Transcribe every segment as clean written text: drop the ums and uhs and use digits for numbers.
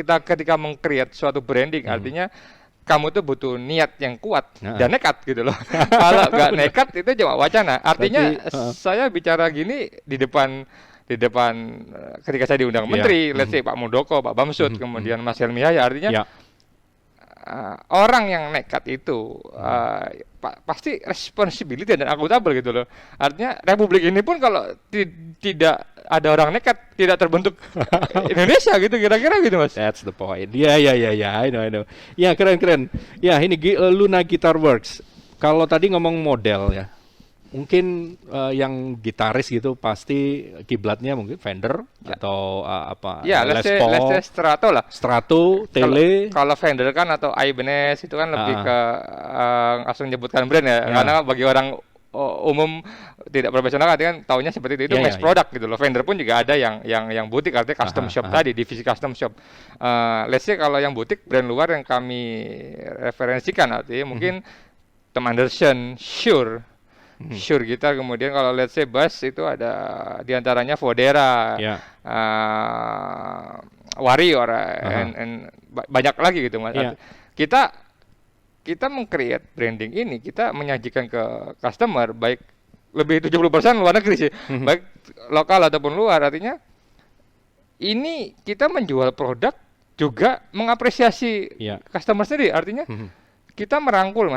kita ketika meng-create suatu branding, artinya kamu tuh butuh niat yang kuat dan nekat gitu loh. Kalau nggak nekat itu cuma wacana. Artinya saya bicara gini di depan ketika saya diundang menteri, let's say Pak Muldoko, Pak Bamsud, kemudian Mas Helmi Yahya, artinya orang yang nekat itu pasti responsibility dan akuntabel gitu loh. Artinya republik ini pun kalau tidak ada orang nekat tidak terbentuk Indonesia gitu, kira-kira gitu Mas. That's the point. Ya, I know. Ya, keren. Ya, ini Luna Guitar Works. Kalau tadi ngomong model ya, mungkin yang gitaris gitu pasti kiblatnya mungkin Fender atau apa? Ya, Les Paul, Strato lah. Strato, Tele. Kalau Fender kan atau Ibanez itu kan lebih ke langsung menyebutkan brand ya. Karena bagi orang umum tidak profesional kan taunya seperti itu mass product gitu loh. Fender pun juga ada yang butik, artinya custom shop tadi, divisi custom shop. Let's say kalau yang butik brand luar yang kami referensikan artinya mungkin Tom Anderson, Shure gitar, kemudian kalau let's say bass itu ada diantaranya Fodera, Warrior, and banyak lagi gitu Mas. Kita meng-create branding ini, kita menyajikan ke customer baik lebih 70% luar negeri sih, baik lokal ataupun luar. Artinya ini kita menjual produk juga mengapresiasi customer sendiri. Artinya kita merangkul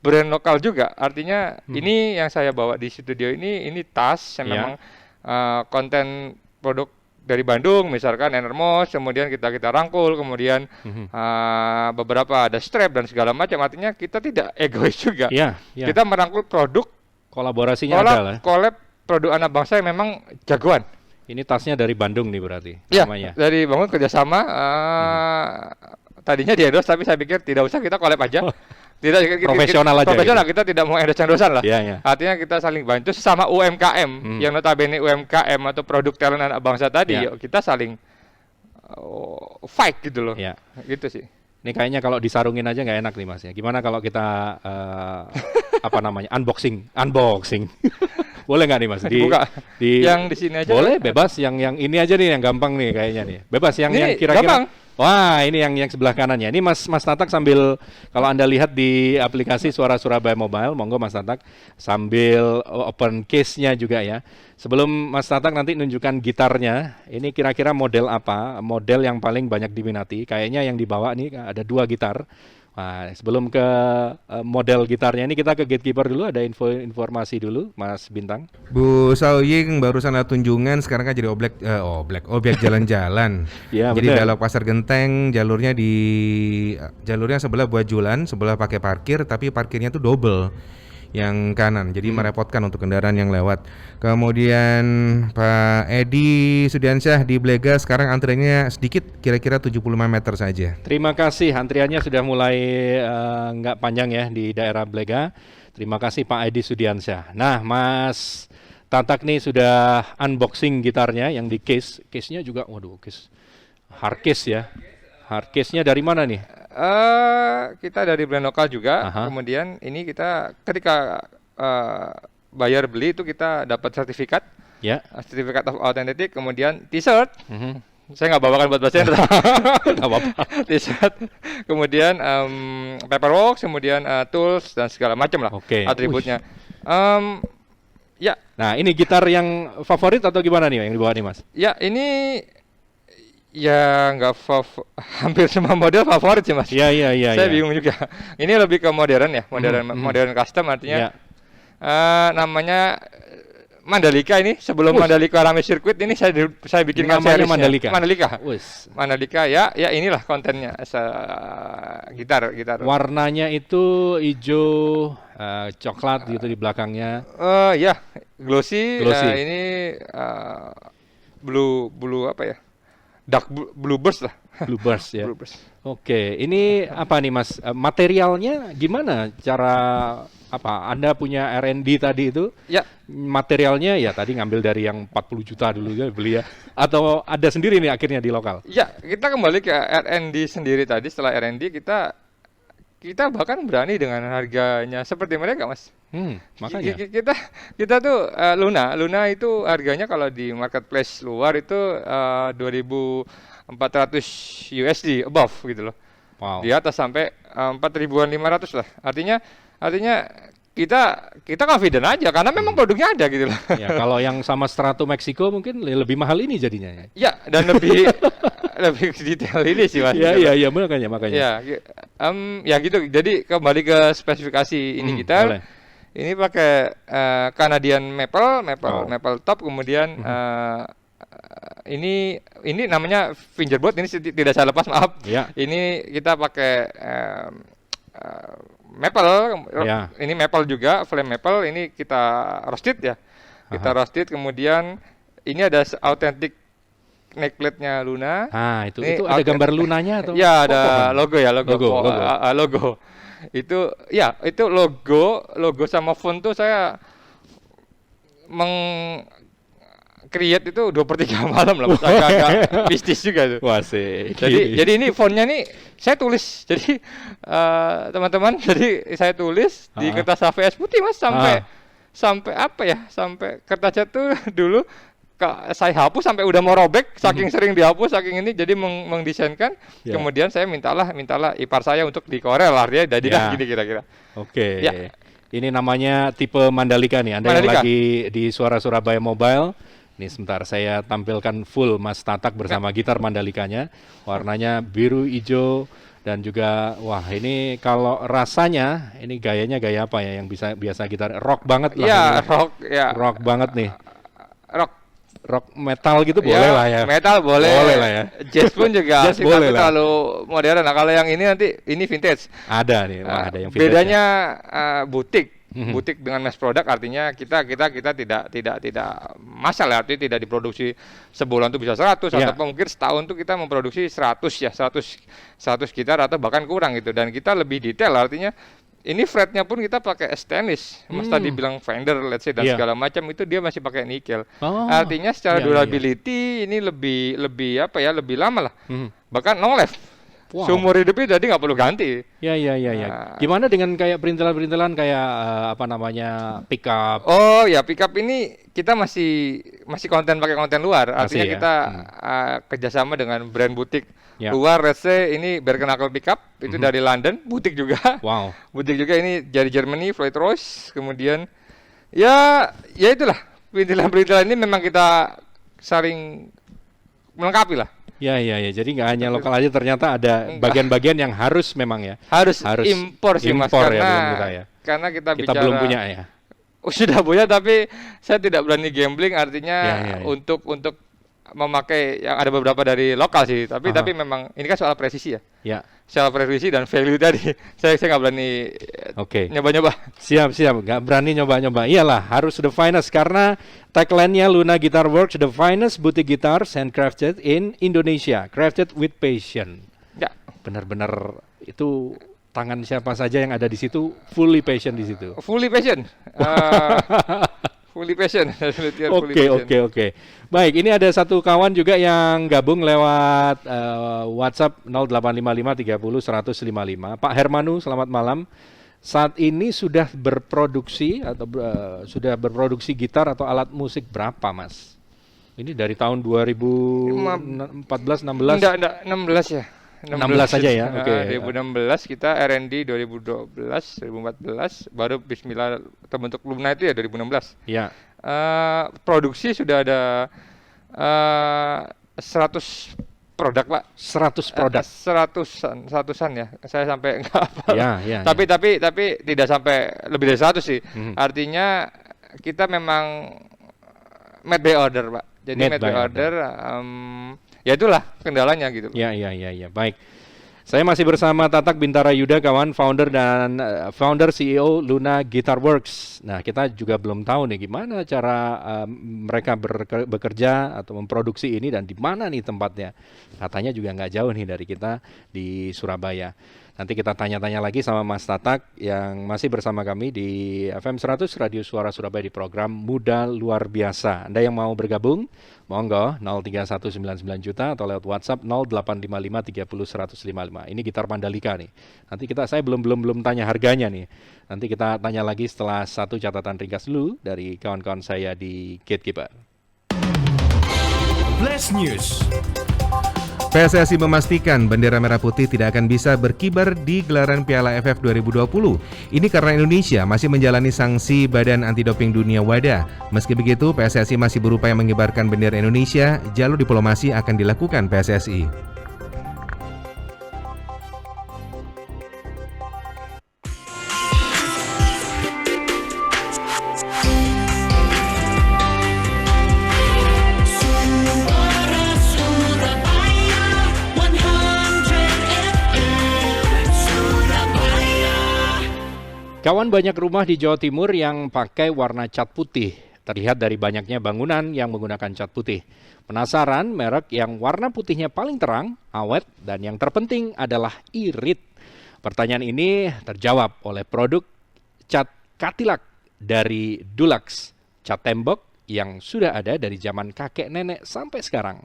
brand lokal juga. Artinya ini yang saya bawa di studio ini tas yang memang konten produk dari Bandung, misalkan Enermos, kemudian kita rangkul, kemudian beberapa ada strap dan segala macam. Artinya kita tidak egois juga. Kita merangkul produk, kolaborasinya adalah collab produk anak bangsa yang memang jagoan. Ini tasnya dari Bandung nih berarti? Iya, dari Bandung kerjasama. Tadinya di endorse, tapi saya pikir tidak usah, kita collab aja. Tidak, profesional aja. Profesional, kita tidak mau endorse-endorsean lah. Yeah. Artinya kita saling bantu sesama UMKM yang notabene UMKM atau produk talent anak bangsa tadi, yuk kita saling fight gitu loh. Gitu sih. Ini kayaknya kalau disarungin aja nggak enak nih Mas ya. Gimana kalau kita unboxing? Boleh nggak nih Mas? Yang di sini aja. Boleh, bebas. Yang ini aja nih yang gampang nih kayaknya nih. Bebas yang kira-kira. Gampang. Wah, ini yang sebelah kanannya. Ini Mas Tatak sambil, kalau Anda lihat di aplikasi Suara Surabaya Mobile, monggo Mas Tatak sambil open case-nya juga ya. Sebelum Mas Tatak nanti nunjukkan gitarnya, ini kira-kira model apa? Model yang paling banyak diminati. Kayaknya yang dibawa nih ada 2 gitar. Nah, sebelum ke model gitarnya ini kita ke gatekeeper dulu, ada informasi dulu Mas Bintang. Bu Sauying barusan ada tunjungan, sekarang kan jadi objek jalan-jalan. Jadi belok Pasar Genteng, jalurnya sebelah buat jualan, sebelah pakai parkir, tapi parkirnya tuh double yang kanan, jadi merepotkan untuk kendaraan yang lewat. Kemudian Pak Edi Sudiansyah di Blega, sekarang antriannya sedikit, kira-kira 75 meter saja. Terima kasih, antriannya sudah mulai nggak panjang ya di daerah Blega. Terima kasih Pak Edi Sudiansyah. Nah Mas Tatak nih sudah unboxing gitarnya yang di case-nya juga, waduh, case hard case ya. Hard case-nya dari mana nih? Kita dari brand lokal juga. Kemudian ini kita ketika bayar beli itu kita dapat sertifikat, sertifikat of authentic, kemudian t-shirt. Saya nggak bawakan buat bahasa Indonesia. Nggak apa-apa. T-shirt, kemudian paperwork, kemudian tools dan segala macam lah atributnya. Nah ini gitar yang favorit atau gimana nih yang dibawa nih Mas? Ya ini nggak hampir semua model favorit sih Mas. Iya. Saya bingung juga. Ini lebih ke modern ya, modern custom, artinya namanya Mandalika ini. Sebelum Mandalika rame sirkuit ini saya bikin namanya Mandalika ya inilah kontennya gitar. Warnanya itu hijau coklat gitu di belakangnya. Glossy. Ini blue apa ya? Dark blue burst lah. Blue burst ya. Oke, ini apa nih Mas? Materialnya gimana? Cara apa? Anda punya R&D tadi itu? Materialnya ya tadi ngambil dari yang 40 juta dulu ya beli ya. Atau ada sendiri nih akhirnya di lokal? Ya, kita kembali ke R&D sendiri tadi. Setelah R&D kita bahkan berani dengan harganya seperti mereka Mas. Makanya. Kita tuh Luna itu harganya kalau di marketplace luar itu 2.400 USD above gitu loh. Wow. Di atas sampai 4.500 lah. Artinya kita confident aja karena memang produknya ada gitu loh. Ya, kalau yang sama Strato Meksiko mungkin lebih mahal ini jadinya. Ya, dan lebih lebih detail ini sih Mas. Iya, makanya. Ya gitu. Jadi kembali ke spesifikasi ini kita. Boleh. Ini pakai Canadian maple top, kemudian ini namanya fingerboard, ini tidak saya lepas, maaf. Ya. Ini kita pakai maple, Ya. ini maple juga, flame maple, ini kita roasted ya. Kita roasted, kemudian ini ada authentic neckplate-nya Luna. Itu Ini ada gambar lunanya atau? Ya, ada logo. Logo. Itu logo sama font tuh saya create itu 2/3 malam lah, agak mistis juga tuh. Wah sih. Jadi ini fontnya nih saya tulis. Jadi teman-teman, jadi saya tulis di kertas HVS putih Mas, sampai apa ya? Sampai kertasnya tuh dulu saya hapus sampai udah mau robek, saking sering dihapus, saking ini, jadi mendesainkan. Kemudian saya mintalah ipar saya untuk di Corel, artinya jadilah gini kira-kira. Oke. Ya. Ini namanya tipe Mandalika nih. Anda yang lagi di Suara Surabaya Mobile. Nih sebentar saya tampilkan full Mas Tatak bersama gitar Mandalikanya. Warnanya biru, hijau, dan juga wah ini kalau rasanya ini gayanya gaya apa ya yang biasa gitar rock banget lah. Iya, rock. Ya. Rock banget nih. Rock metal gitu boleh lah ya. Metal boleh. Boleh lah ya. Jazz pun juga. Jazz boleh lah. Kalau modern, nah kalau yang ini nanti ini vintage. Ada nih, ada yang vintage. Bedanya butik. Butik dengan mass product, artinya kita tidak masalah, artinya tidak diproduksi sebulan tuh bisa 100 atau mungkin setahun tuh kita memproduksi 100 gitar atau bahkan kurang gitu, dan kita lebih detail, artinya ini fretnya pun kita pakai stainless. Mas tadi bilang Fender, let's say, dan segala macam itu dia masih pakai nikel. Artinya secara durability ini lebih apa ya, lebih lama lah. Bahkan no life. Wow. Seumur hidupnya jadi nggak perlu ganti. Ya. Gimana dengan kayak perintilan-perintilan kayak apa namanya pickup? Oh ya, pickup ini kita masih pakai konten luar. Artinya kita kerjasama dengan brand butik luar. Let's say ini Berkenakel pickup itu dari London, butik juga. Wow. Butik juga ini dari Germany, Floyd Rose. Kemudian ya itulah perintilan-perintilan ini memang kita saling melengkapi lah. Ya. Jadi nggak hanya lokal aja, ternyata ada bagian-bagian yang harus memang ya. Harus impor sih Mas, karena kita bicara belum punya ya. Sudah punya, tapi saya tidak berani gambling, artinya untuk memakai yang ada beberapa dari lokal sih. Tapi memang ini kan soal presisi ya. Ya. Soal presisi dan value tadi. Saya nggak berani nyoba-nyoba. Siap, nggak berani nyoba-nyoba. Iyalah, harus the finest, karena tagline-nya Luna Guitar Works, the finest boutique guitars handcrafted in Indonesia, crafted with passion. Ya, benar-benar itu tangan siapa saja yang ada di situ fully passion di situ. Fully passion. Fully passion. Oke. Baik, ini ada satu kawan juga yang gabung lewat WhatsApp 0855 30 100 55. Pak Hermanu, selamat malam. Saat ini sudah berproduksi gitar atau alat musik berapa, Mas? Ini dari tahun 2014 16. Enggak 16 ya. 16 saja ya. Oke. 2016 kita R&D 2012, 2014 baru bismillah terbentuk Luna itu ya 2016. Ya. Produksi sudah ada 100 produk, Pak. 100 produk. 100-an ya. Saya sampai enggak apa. Ya. Tapi tidak sampai lebih dari 100 sih. Artinya kita memang made by order, Pak. Jadi made by order. Ya itulah kendalanya gitu. Ya. Baik. Saya masih bersama Tatak Bintara Yuda, kawan founder CEO Luna Guitar Works. Nah, kita juga belum tahu nih gimana cara mereka bekerja atau memproduksi ini dan di mana nih tempatnya. Katanya juga nggak jauh nih dari kita di Surabaya. Nanti kita tanya-tanya lagi sama Mas Tatak yang masih bersama kami di FM 100 Radio Suara Surabaya di program Muda Luar Biasa. Anda yang mau bergabung, monggo 03199 juta atau lewat WhatsApp 0855 30 155. Ini gitar Mandalika nih. Nanti saya belum tanya harganya nih. Nanti kita tanya lagi setelah satu catatan ringkas dulu dari kawan-kawan saya di Gatekeeper. Flash News. PSSI memastikan bendera merah putih tidak akan bisa berkibar di gelaran Piala AFF 2020. Ini karena Indonesia masih menjalani sanksi Badan Anti Doping Dunia WADA. Meski begitu, PSSI masih berupaya mengibarkan bendera Indonesia. Jalur diplomasi akan dilakukan PSSI. Kawan, banyak rumah di Jawa Timur yang pakai warna cat putih. Terlihat dari banyaknya bangunan yang menggunakan cat putih. Penasaran merek yang warna putihnya paling terang, awet, dan yang terpenting adalah irit? Pertanyaan ini terjawab oleh produk cat Cadillac dari Dulux, cat tembok yang sudah ada dari zaman kakek nenek sampai sekarang.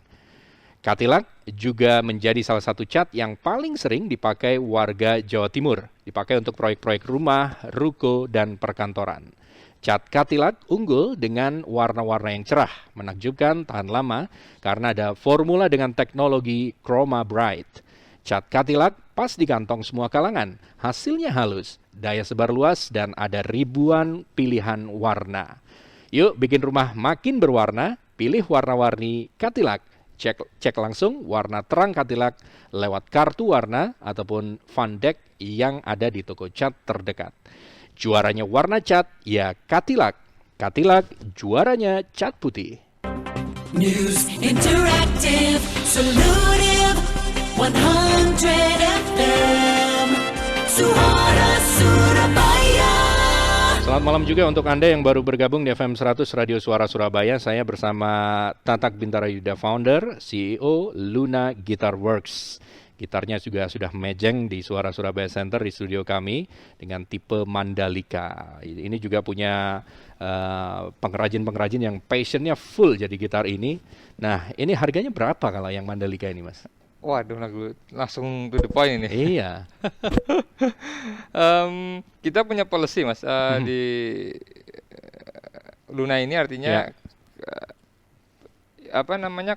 Cadillac juga menjadi salah satu cat yang paling sering dipakai warga Jawa Timur. Dipakai untuk proyek-proyek rumah, ruko, dan perkantoran. Cat Cadillac unggul dengan warna-warna yang cerah, menakjubkan, tahan lama, karena ada formula dengan teknologi Chroma Bright. Cat Cadillac pas di kantong semua kalangan, hasilnya halus, daya sebar luas, dan ada ribuan pilihan warna. Yuk bikin rumah makin berwarna, pilih warna-warni Cadillac. Cek langsung warna terang Cadillac lewat kartu warna ataupun Fundek yang ada di toko cat terdekat. Juaranya warna cat, ya Cadillac. Cadillac juaranya cat putih. News Interactive Solutive 100 FM Suara Surabaya. Selamat malam juga untuk Anda yang baru bergabung di FM 100 Radio Suara Surabaya. Saya bersama Tatak Bintara Yuda, founder, CEO Luna Guitar Works. Gitarnya juga sudah mejeng di Suara Surabaya Center di studio kami dengan tipe Mandalika. Ini juga punya pengrajin-pengrajin yang passionnya full jadi gitar ini. Nah, ini harganya berapa kalau yang Mandalika ini, Mas? Waduh, langsung to the point ini. Iya. Kita punya policy, Mas, di Luna ini artinya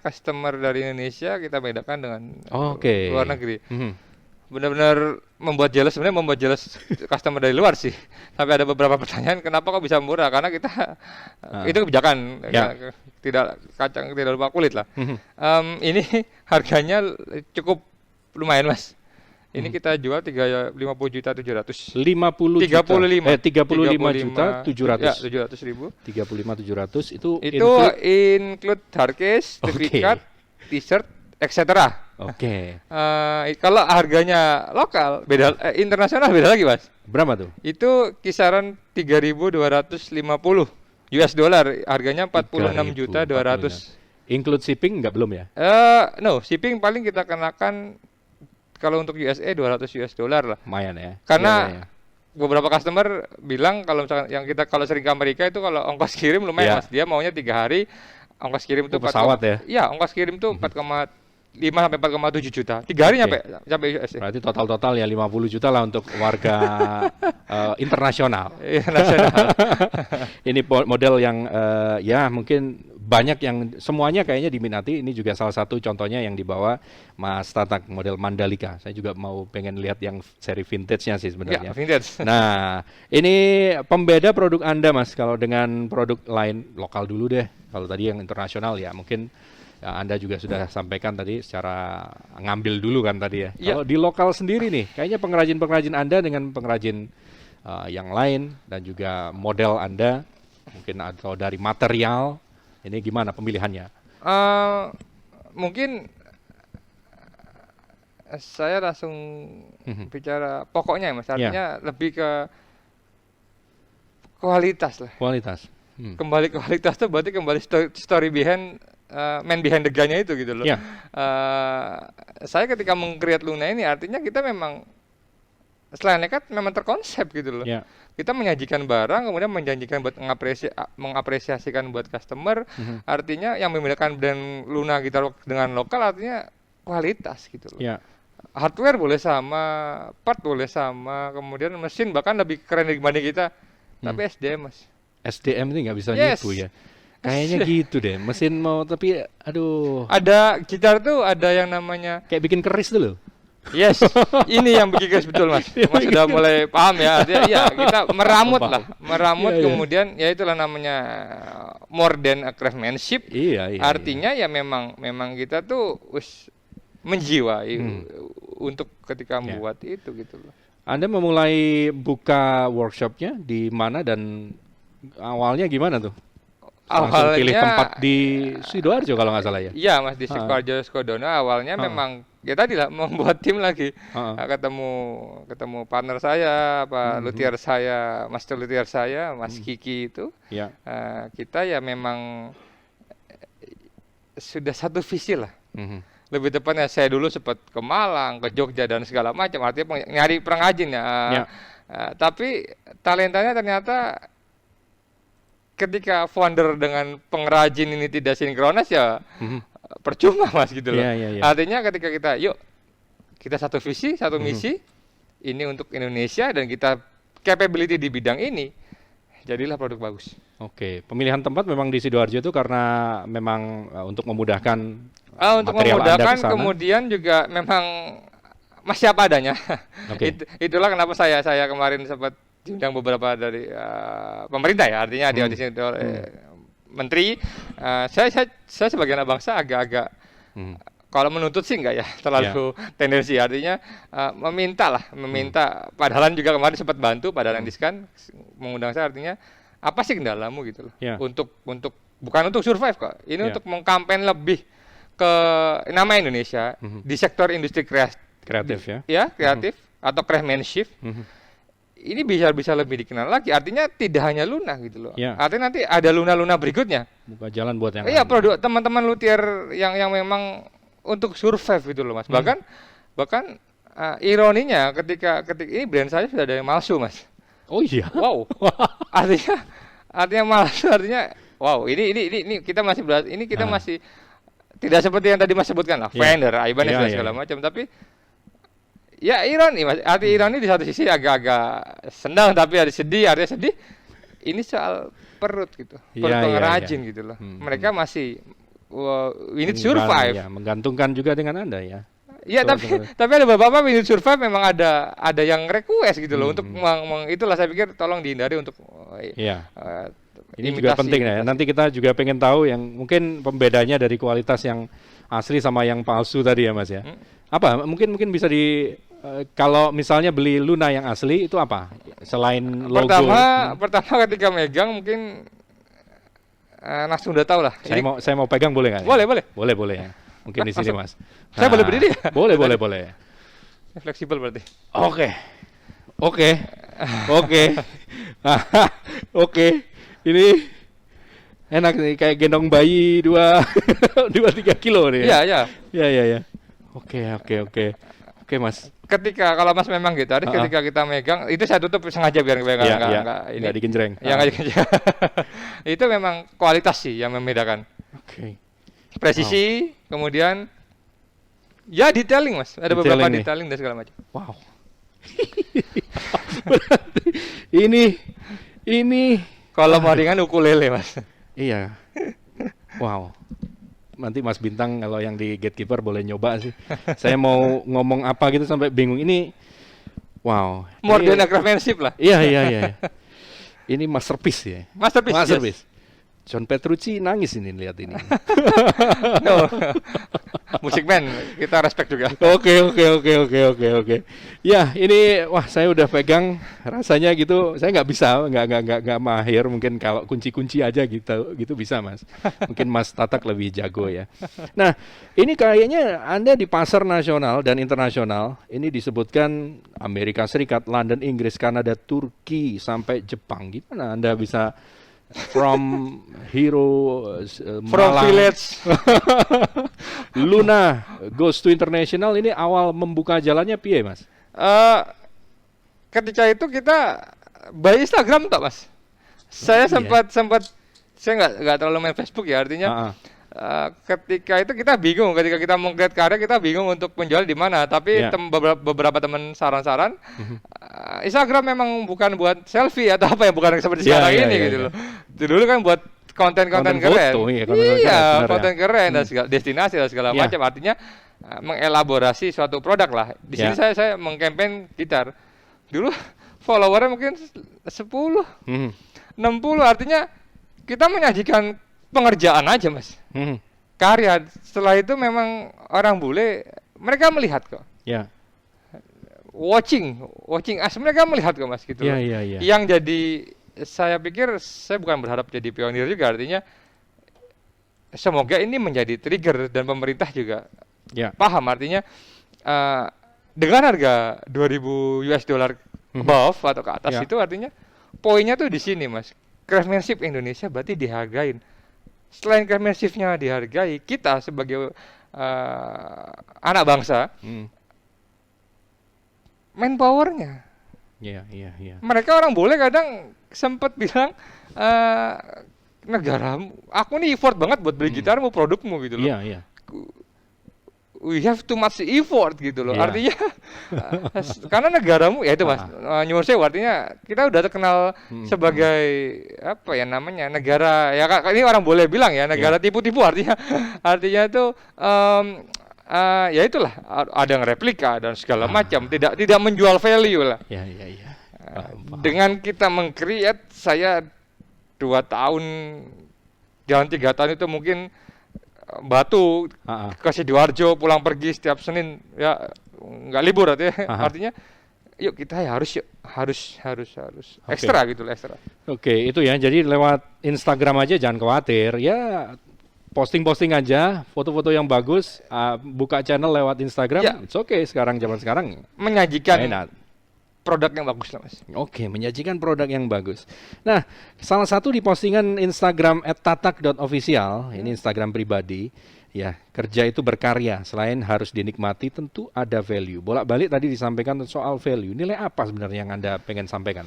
customer dari Indonesia kita bedakan dengan luar negeri. Benar-benar membuat jelas customer dari luar sih. Sampai ada beberapa pertanyaan kenapa kok bisa murah, karena kita itu kebijakan, tidak lupa kulit lah. Ini harganya cukup lumayan, Mas. Ini kita jual 50 juta 700. 35 juta 700. Ya, 700.000. 35 700 itu include hardcase, certificate, t-shirt, etc. Oke. Kalau harganya lokal beda, internasional beda lagi, Mas. Berapa tuh? Itu kisaran 3.250 US dollar, harganya 46.200. Include shipping nggak belum ya? No, shipping paling kita kenakan kalau untuk USA 200 US dollar lah. Lumayan ya. Karena beberapa customer bilang kalau misalkan kalau sering ke Amerika itu kalau ongkos kirim lumayan, Mas. Dia maunya 3 hari, ongkos kirim itu pesawat ya? Iya, ongkos kirim itu 4,5 sampai 4,7 juta. 3 hari nyampe US. Berarti total ya 50 juta lah untuk warga internasional. Ini model yang ya mungkin banyak yang semuanya kayaknya diminati. Ini juga salah satu contohnya yang dibawa Mas Tatak, model Mandalika. Saya juga pengen lihat yang seri vintage-nya sih sebenarnya. Ya, vintage. Nah, ini pembeda produk Anda, Mas. Kalau dengan produk lain lokal dulu deh. Kalau tadi yang internasional ya mungkin Anda juga sudah sampaikan tadi secara ngambil dulu kan tadi ya. Kalau di lokal sendiri nih, kayaknya pengrajin-pengrajin Anda dengan pengrajin yang lain dan juga model Anda mungkin atau dari material, ini gimana pemilihannya? Mungkin saya langsung bicara pokoknya, Mas. Artinya lebih ke kualitas lah. Kualitas. Kembali kualitas itu berarti kembali story behind man behind the gun-nya itu gitu loh. Saya ketika meng-create Luna ini artinya kita memang selain nekat memang terkonsep gitu loh. Ya. Kita menyajikan barang kemudian menjanjikan buat mengapresiasikan buat customer. Artinya yang membedakan brand Luna kita dengan lokal artinya kualitas gitu loh. Ya. Hardware boleh sama, part boleh sama, kemudian mesin bahkan lebih keren dibanding kita. Tapi SDM Mas. SDM ini nggak bisa Yes. nipu ya. Kayaknya gitu deh. Mesin mau tapi aduh Ada gitar tuh ada yang namanya kayak bikin keris tuh loh. yes, ini yang bikin guys betul Mas. Mas sudah mulai paham ya. Artinya ya kita meramut lah, meramut Iya, iya. kemudian ya itulah namanya more than a craftsmanship. Iya, iya. Artinya ya memang kita tuh menjiwai untuk ketika Ya. membuat itu gitu loh. Anda memulai buka workshopnya di mana dan awalnya gimana tuh? Langsung pilih tempat di Sidoarjo kalau nggak salah ya? Iya Mas di Sidoarjo Skodono awalnya memang ya tadi lah membuat tim lagi. Ketemu partner saya, luthier saya, master luthier saya, Mas Kiki itu. Ya. Kita ya memang sudah satu visi lah. Lebih tepatnya saya dulu sempat ke Malang, ke Jogja dan segala macam. Artinya nyari pengrajin ya. Tapi talentanya ternyata ketika founder dengan pengrajin ini tidak sinkronis ya percuma Mas gitu loh. Artinya ketika kita satu visi, satu misi, ini untuk Indonesia dan kita capability di bidang ini, jadilah produk bagus. Oke, pemilihan tempat memang di Sidoarjo itu karena memang untuk memudahkan untuk material Anda memudahkan kesana. kemudian juga memang masih apa adanya. Oke. Itulah kenapa saya kemarin sempat diundang beberapa dari pemerintah ya, artinya di audisi menteri. Saya sebagai anak bangsa agak-agak kalau menuntut sih enggak ya terlalu tendensi, artinya meminta padahal juga kemarin sempat bantu padahal Diskan mengundang saya, artinya apa sih kendalamu gitu loh. Untuk bukan untuk survive kok. Ini untuk mengkampen lebih ke nama Indonesia di sektor industri kreatif kreatif atau craftsmanship. Ini bisa lebih dikenal lagi. Artinya tidak hanya Luna gitu loh. Artinya nanti ada Luna berikutnya. Buka jalan buat yang Iya, produk teman-teman luthier yang memang untuk survive gitu loh Mas. Bahkan ironinya ketika ini brand saya sudah ada yang palsu Mas. Oh iya. Wow. artinya palsu, artinya wow, ini kita masih ini kita masih tidak seperti yang tadi Mas sebutkan lah, vendor, Ibanez dan segala macam, tapi ya ironi Mas. Arti ironi di satu sisi agak-agak senang tapi ada sedih, artinya sedih. Ini soal perut gitu. Perut pengrajin gitu loh. Mereka masih we need survive. Menggantungkan juga dengan Anda ya. Iya, tapi ada beberapa we need survive memang ada yang request gitu loh untuk itulah saya pikir tolong dihindari untuk ini juga penting ya. Nanti kita juga pengen tahu yang mungkin pembedanya dari kualitas yang asli sama yang palsu tadi ya Mas ya. Apa mungkin bisa kalau misalnya beli Luna yang asli itu apa? Selain logo. Pertama ketika megang mungkin langsung udah tahu lah. Saya mau pegang boleh nggak? Boleh ya. Mungkin di sini Mas. Saya boleh berdiri ya? Boleh. Fleksibel berarti. Oke. Ini enak nih kayak gendong bayi 2-3 kilo nih. Iya. Oke Mas. Kalau Mas memang gitu, ketika kita megang itu saya tutup sengaja biar nggak digenjreng. Nggak digenjreng. Itu memang kualitas sih yang membedakan. Oke. Presisi, kemudian ya detailing Mas, ada beberapa detailing dan segala macam. Wow. ini kalau mau ringan ukulele Mas. Iya. Wow. Nanti Mas Bintang kalau yang di Gatekeeper boleh nyoba sih. Saya mau ngomong apa gitu sampai bingung. Ini wow. More than a craftsmanship lah. Iya. Ini masterpiece ya. Masterpiece. John Petrucci nangis ini lihat ini. No. Musik band kita respect juga. Oke. Ya ini wah saya udah pegang rasanya gitu. Saya nggak mahir mungkin kalau kunci aja gitu bisa Mas. Mungkin Mas Tatak lebih jago ya. Nah ini kayaknya Anda di pasar nasional dan internasional ini disebutkan Amerika Serikat, London, Inggris, Kanada, Turki sampai Jepang. Gimana Anda bisa from village Luna goes to international, ini awal membuka jalannya piye Mas? ketika itu kita by Instagram tak mas. Saya sempat saya nggak terlalu main Facebook ya, artinya ketika itu kita bingung, ketika kita meng-create karya kita bingung untuk menjual di mana. Tapi beberapa teman saran-saran, Instagram memang bukan buat selfie atau apa ya, bukan seperti sekarang ini gitu loh. Dulu kan buat konten-konten keren, konten keren dan segala destinasi dan segala macam. Artinya mengelaborasi suatu produk lah. Di sini saya mengkampanye gitar. Dulu followernya mungkin 10, 60, artinya kita menyajikan pengerjaan aja mas, karya. Setelah itu memang orang bule mereka melihat kok, watching us, mereka melihat kok mas gitu. Yang jadi, saya pikir saya bukan berharap jadi pionir juga, artinya semoga ini menjadi trigger dan pemerintah juga paham, artinya dengan harga 2.000 US dollar above atau ke atas itu artinya poinnya tuh di sini mas, craftsmanship Indonesia berarti dihargain. Selain craftsmanship-nya dihargai, kita sebagai anak bangsa, manpower-nya. Mereka orang boleh kadang sempat bilang, negaramu, aku nih effort banget buat beli gitarmu, produkmu gitu loh. We have too much effort gitu loh. Artinya karena negaramu ya itu mas, nyuwun sewu, artinya kita udah terkenal sebagai apa ya namanya, negara ya, ini orang boleh bilang ya negara tipu-tipu, artinya itu ya itulah, ada yang replika dan segala macam, tidak menjual value lah. Dengan kita meng-create, saya 2 tahun, jangan 3 tahun itu mungkin batu ke Sidoarjo, pulang pergi setiap Senin ya, nggak libur artinya. Artinya yuk kita ya harus ekstra gitu lah, ekstra. Itu ya, jadi lewat Instagram aja jangan khawatir ya, posting aja foto-foto yang bagus, buka channel lewat Instagram, it's okay. Sekarang zaman sekarang menyajikan produk yang bagus lah mas. Menyajikan produk yang bagus. Nah, salah satu di postingan Instagram @tatak.official, ini Instagram pribadi, ya, kerja itu berkarya, selain harus dinikmati tentu ada value. Bolak-balik tadi disampaikan soal value. Nilai apa sebenarnya yang Anda pengen sampaikan?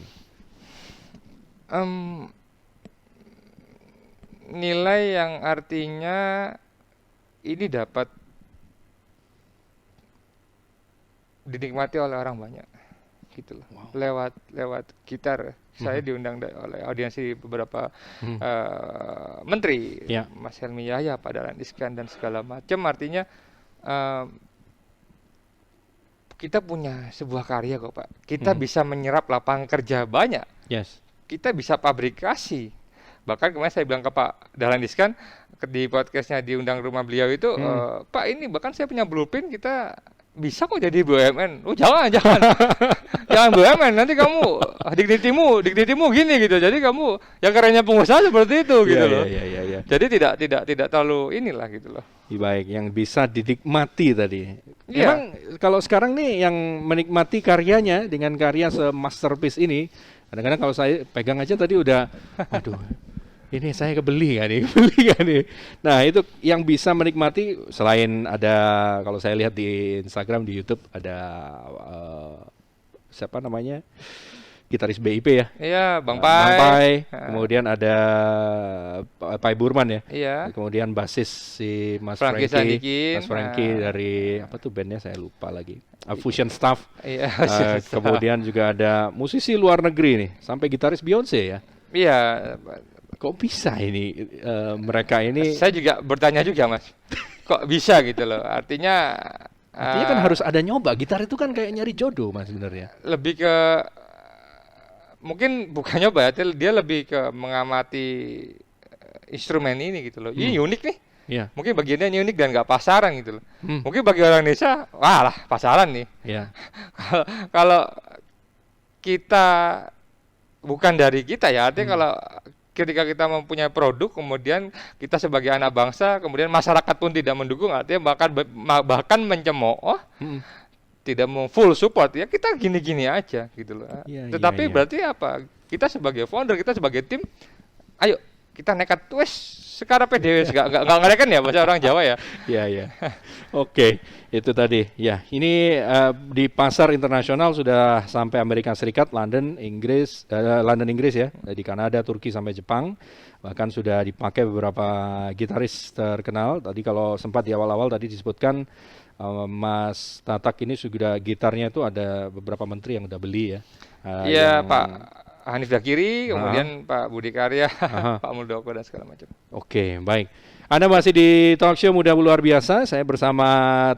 Nilai yang artinya ini dapat dinikmati oleh orang banyak. Gitu loh. Lewat gitar saya diundang oleh audiensi beberapa menteri, Mas Helmi Yahya, Pak Dahlan Iskan dan segala macam. Artinya kita punya sebuah karya kok Pak, kita bisa menyerap lapangan kerja banyak, kita bisa pabrikasi. Bahkan kemarin saya bilang ke Pak Dahlan Iskan di podcastnya diundang rumah beliau itu, Pak ini bahkan saya punya blueprint, kita bisa kok jadi BUMN. Jangan jangan BUMN, nanti kamu dignitimu gini gitu. Jadi kamu yang kerennya pengusaha seperti itu gitu loh. Jadi tidak terlalu inilah gitu loh. Baik, yang bisa dinikmati tadi. Memang kalau sekarang nih yang menikmati karyanya dengan karya se-masterpiece ini, kadang-kadang kalau saya pegang aja tadi udah, aduh, ini saya kebeli kan nih. Nah, itu yang bisa menikmati, selain ada, kalau saya lihat di Instagram, di YouTube ada siapa namanya, gitaris BIP ya? Iya, Bang Pai. Kemudian ada Pai Burman ya? Iya. Kemudian basis si Mas Frankie dari apa tuh bandnya, saya lupa lagi. Fusion Staff. Iya. Kemudian juga ada musisi luar negeri nih, sampai gitaris Beyonce ya? Iya. Kok bisa ini mereka ini? Saya juga bertanya juga mas, kok bisa gitu loh. Artinya kan harus ada nyoba. Gitar itu kan kayak nyari jodoh mas sebenarnya. Lebih ke mungkin bukan nyoba ya, dia lebih ke mengamati instrumen ini gitu loh. Ini unik nih. Mungkin bagiannya unik dan nggak pasaran gitu loh. Mungkin bagi orang Indonesia, wah lah pasaran nih. Kalau kita bukan dari kita ya, artinya kalau ketika kita mempunyai produk, kemudian kita sebagai anak bangsa, kemudian masyarakat pun tidak mendukung, artinya bahkan mencemooh, tidak mau full support, ya kita gini-gini aja gitu loh. Tetapi berarti apa? Kita sebagai founder, kita sebagai tim, ayo kita nekat sekarang PDW, nggak ngereken ya bahasa orang Jawa ya. Oke. Itu tadi, ya. Ini di pasar internasional sudah sampai Amerika Serikat, London, Inggris ya, di Kanada, Turki sampai Jepang. Bahkan sudah dipakai beberapa gitaris terkenal. Tadi kalau sempat di awal-awal tadi disebutkan Mas Tatak ini sudah gitarnya itu ada beberapa menteri yang udah beli ya. Iya, yang- Pak Hanif Dakiri, kemudian Pak Budi Karya, Pak Muldoko dan segala macam. Oke, baik. Anda masih di Talk Show Muda Luar Biasa. Saya bersama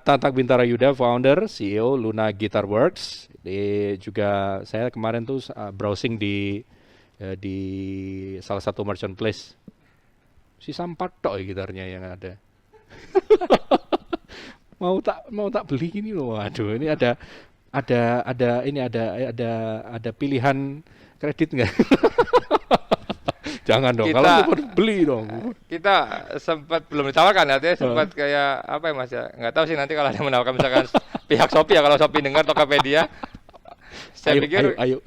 Tatak Bintara Yuda, founder, CEO Luna Guitar Works. Juga saya kemarin tuh browsing di salah satu merchant place. Si sampah tok ya gitarnya yang ada. mau tak beli ini loh. Waduh, ini ada pilihan kredit nggak? Jangan dong, kalau itu beli dong. Kita sempat belum ditawarkan, artinya sempat kayak apa ya Mas ya? Nggak tahu sih nanti kalau ada yang menawarkan misalkan pihak Shopee ya, kalau Shopee dengar Tokopedia, saya pikir ayo.